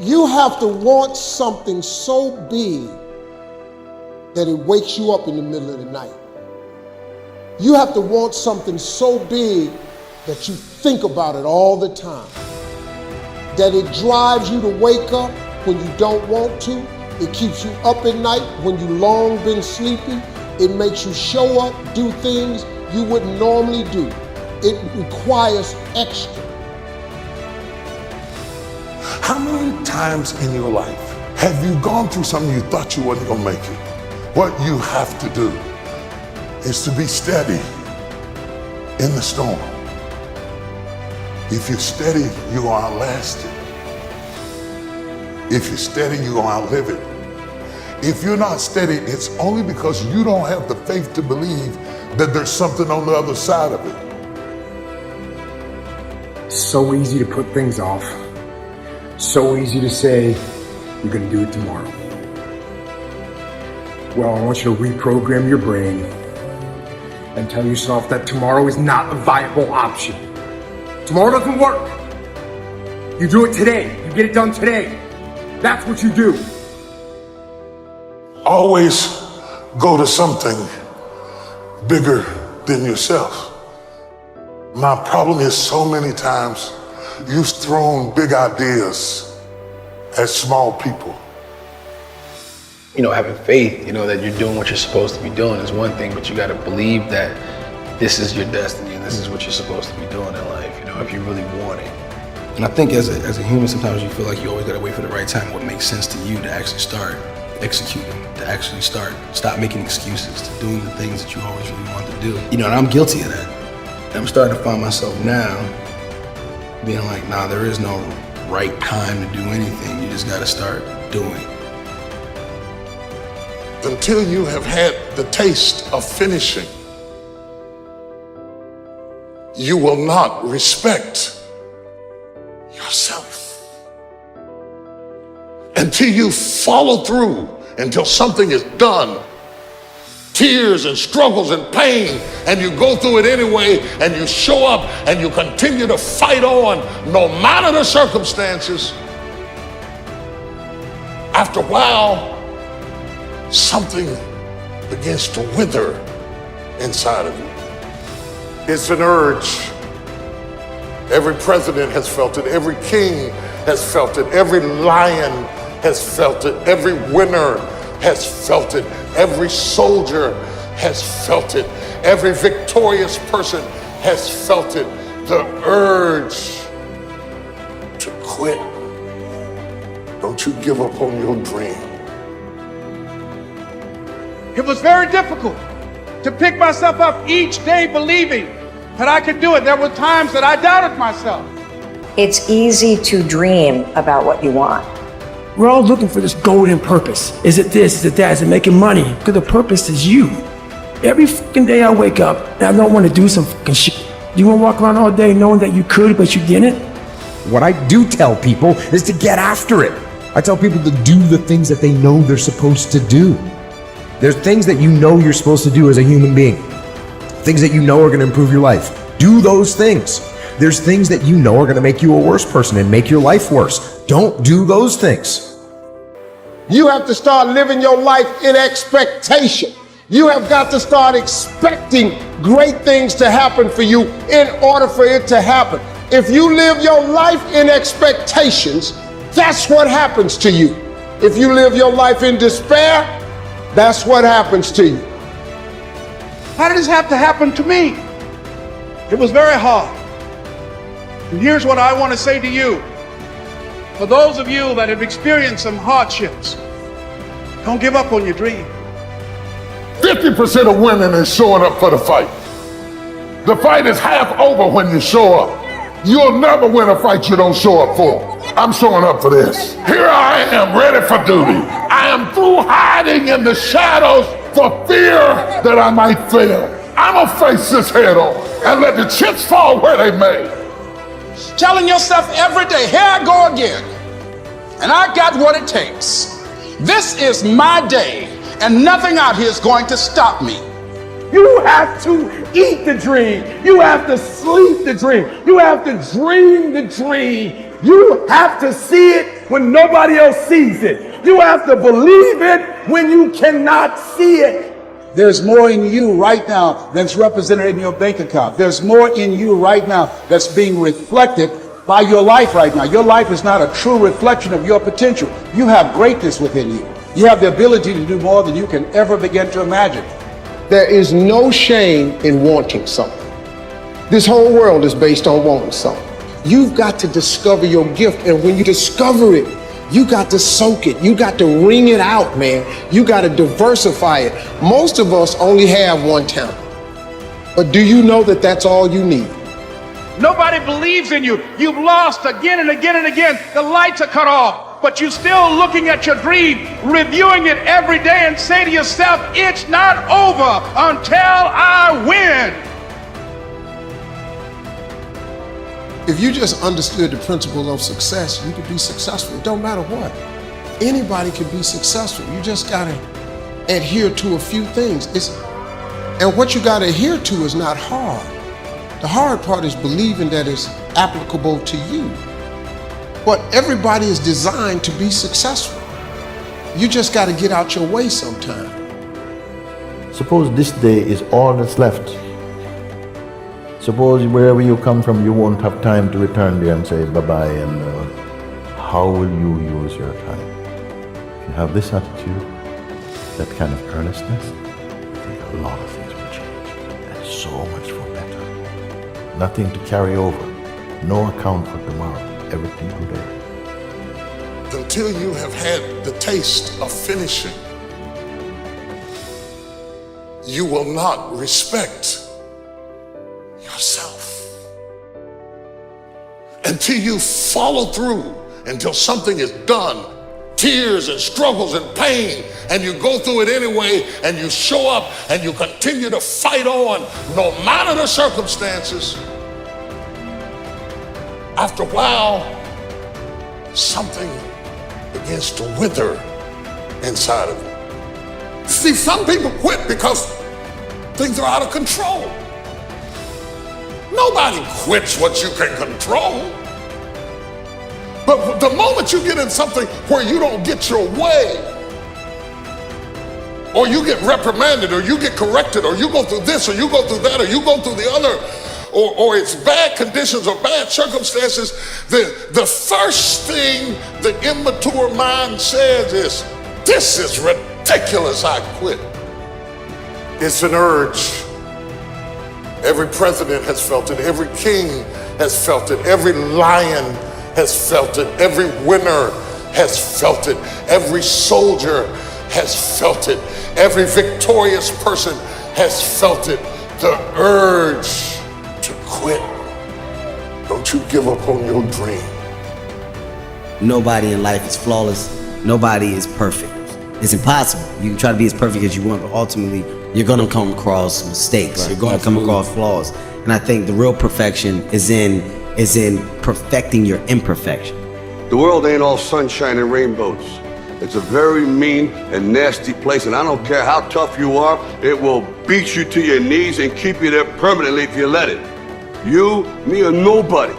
You have to want something so big that it wakes you up in the middle of the night. You have to want something so big that you think about it all the time. That it drives you to wake up when you don't want to. It keeps you up at night when you long been sleeping. It makes you show up, do things you wouldn't normally do. It requires extra. How many times in your life have you gone through something you thought you wasn't gonna make it? What you have to do is to be steady in the storm. If you're steady, you will outlast it. If you're steady, you will outlive it. If you're not steady, it's only because you don't have the faith to believe that there's something on the other side of it. So easy to put things off. So easy to say, you're gonna do it tomorrow. Well, I want you to reprogram your brain and tell yourself that tomorrow is not a viable option. Tomorrow doesn't work. You do it today. You get it done today. That's what you do. Always go to something bigger than yourself. My problem is so many times you've thrown big ideas at small people. You know, having faith, you know, that you're doing what you're supposed to be doing is one thing, but you got to believe that this is your destiny and this is what you're supposed to be doing in life, you know, if you really want it. And I think as a human, sometimes you feel like you always got to wait for the right time, what makes sense to you to actually start executing, to actually stop making excuses, to doing the things that you always really want to do. You know, and I'm guilty of that. And I'm starting to find myself now being like, nah, there is no right time to do anything. You just got to start doing. Until you have had the taste of finishing, you will not respect yourself. Until you follow through, until something is done, tears and struggles and pain, and you go through it anyway, and you show up and you continue to fight on no matter the circumstances. After a while, something begins to wither inside of you. It's an urge. Every president has felt it. Every king has felt it. Every lion has felt it. Every winner has felt it. Every soldier has felt it. Every victorious person has felt it. The urge to quit. Don't you give up on your dream. It was very difficult to pick myself up each day believing that I could do it. There were times that I doubted myself. It's easy to dream about what you want. We're all looking for this golden purpose. Is it this? Is it that? Is it making money? Because the purpose is you. Every fucking day I wake up and I don't want to do some fucking shit. You want to walk around all day knowing that you could, but you didn't? What I do tell people is to get after it. I tell people to do the things that they know they're supposed to do. There's things that you know you're supposed to do as a human being. Things that you know are going to improve your life. Do those things. There's things that you know are going to make you a worse person and make your life worse. Don't do those things. You have to start living your life in expectation. You have got to start expecting great things to happen for you in order for it to happen. If you live your life in expectations, that's what happens to you. If you live your life in despair, that's what happens to you. How did this have to happen to me? It was very hard. And here's what I want to say to you. For those of you that have experienced some hardships, don't give up on your dream. 50% of winning is showing up for the fight. The fight is half over when you show up. You'll never win a fight you don't show up for. I'm showing up for this. Here I am, ready for duty. I am through hiding in the shadows for fear that I might fail. I'm gonna face this head on and let the chips fall where they may. Telling yourself every day, here I go again, and I got what it takes. This is my day, and nothing out here is going to stop me. You have to eat the dream. You have to sleep the dream. You have to dream the dream You have to see it when nobody else sees it. You have to believe it when you cannot see it. There's more in you right now that's represented in your bank account. There's more in you right now that's being reflected by your life right now. Your life is not a true reflection of your potential. You have greatness within you. You have the ability to do more than you can ever begin to imagine. There is no shame in wanting something. This whole world is based on wanting something. You've got to discover your gift, and when you discover it, you got to soak it. You got to wring it out, man. You got to diversify it. Most of us only have one talent. But do you know that that's all you need? Nobody believes in you. You've lost again and again and again. The lights are cut off, but you're still looking at your dream, reviewing it every day, and say to yourself, it's not over until I win. If you just understood the principle of success, you could be successful. It don't matter what. Anybody can be successful. You just gotta adhere to a few things. And what you gotta adhere to is not hard. The hard part is believing that it's applicable to you. But everybody is designed to be successful. You just gotta get out your way sometime. Suppose this day is all that's left. Suppose wherever you come from, you won't have time to return there and say bye-bye, and how will you use your time? If you have this attitude, that kind of earnestness, I think a lot of things will change, and so much for better. Nothing to carry over, no account for tomorrow, everything today. Until you have had the taste of finishing, you will not respect yourself. Until you follow through, until something is done, tears and struggles and pain, and you go through it anyway, and you show up and you continue to fight on no matter the circumstances. After a while, something begins to wither inside of you. See, some people quit because things are out of control. Nobody quits what you can control. But the moment you get in something where you don't get your way, or you get reprimanded, or you get corrected, or you go through this, or you go through that, or you go through the other, or it's bad conditions or bad circumstances, the first thing the immature mind says is, this is ridiculous, I quit. It's an urge. Every president has felt it. Every king has felt it. Every lion has felt it. Every winner has felt it. Every soldier has felt it. Every victorious person has felt it. The urge to quit. Don't you give up on your dream. Nobody in life is flawless. Nobody is perfect. It's impossible. You can try to be as perfect as you want, but ultimately you're gonna come across mistakes. Right. You're gonna come across flaws. And I think the real perfection is in perfecting your imperfection. The world ain't all sunshine and rainbows. It's a very mean and nasty place, and I don't care how tough you are, it will beat you to your knees and keep you there permanently if you let it. You, me, or nobody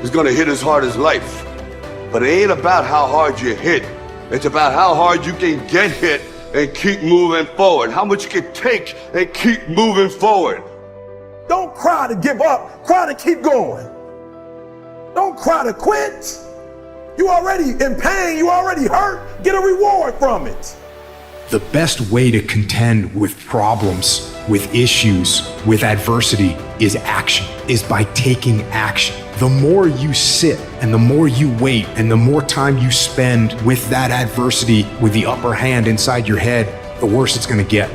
is gonna hit as hard as life. But it ain't about how hard you hit. It's about how hard you can get hit and keep moving forward. How much you can take and keep moving forward. Don't cry to give up, cry to keep going. Don't cry to quit. You already in pain, you already hurt. Get a reward from it. The best way to contend with problems, with issues, with adversity is action, is by taking action. The more you sit and the more you wait and the more time you spend with that adversity, with the upper hand inside your head, the worse it's gonna get.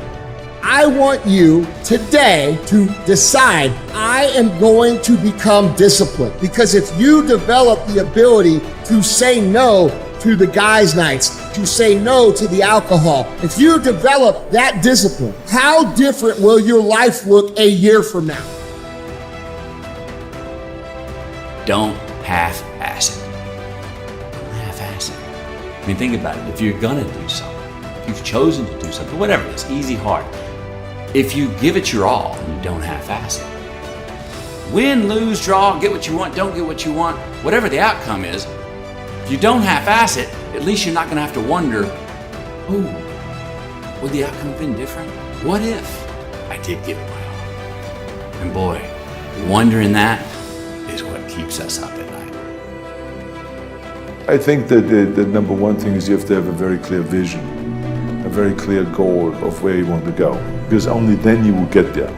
I want you today to decide, I am going to become disciplined. Because if you develop the ability to say no to the guys' nights, to say no to the alcohol, if you develop that discipline, how different will your life look a year from now? Don't half-ass it. Don't half-ass it. I mean, think about it. If you're gonna do something, if you've chosen to do something, whatever it is, easy, hard, if you give it your all and you don't half-ass it, Win, lose, draw, get what you want, don't get what you want, whatever the outcome is, if you don't half-ass it, at least you're not going to have to wonder, oh, would the outcome have been different? What if I did give it my all? And boy, wondering that is what keeps us up at night. I think that the number one thing is you have to have a very clear vision, a very clear goal of where you want to go, because only then you will get there.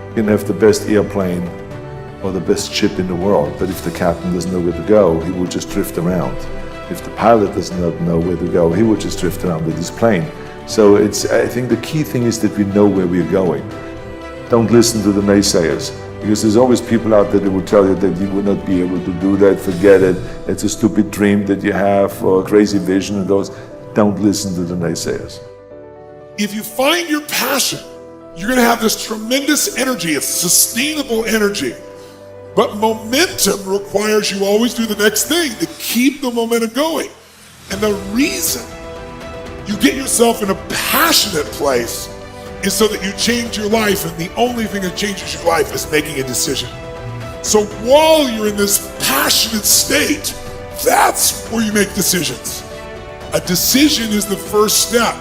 You can have the best airplane or the best ship in the world, but if the captain doesn't know where to go, he will just drift around. If the pilot does not know where to go, he will just drift around with his plane. So I think the key thing is that we know where we're going. Don't listen to the naysayers, because there's always people out there that will tell you that you will not be able to do that, forget it, it's a stupid dream that you have, or a crazy vision, and those. Don't listen to the naysayers. If you find your passion, you're going to have this tremendous energy. It's sustainable energy. But momentum requires you always do the next thing to keep the momentum going. And the reason you get yourself in a passionate place is so that you change your life, and the only thing that changes your life is making a decision. So while you're in this passionate state, that's where you make decisions. A decision is the first step.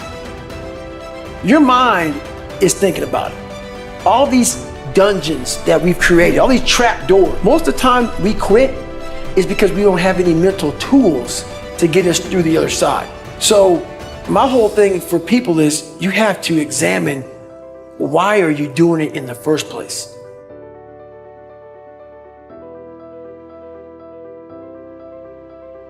Your mind is thinking about it. All these dungeons that we've created, all these trap doors, most of the time we quit is because we don't have any mental tools to get us through the other side. So my whole thing for people is you have to examine, why are you doing it in the first place?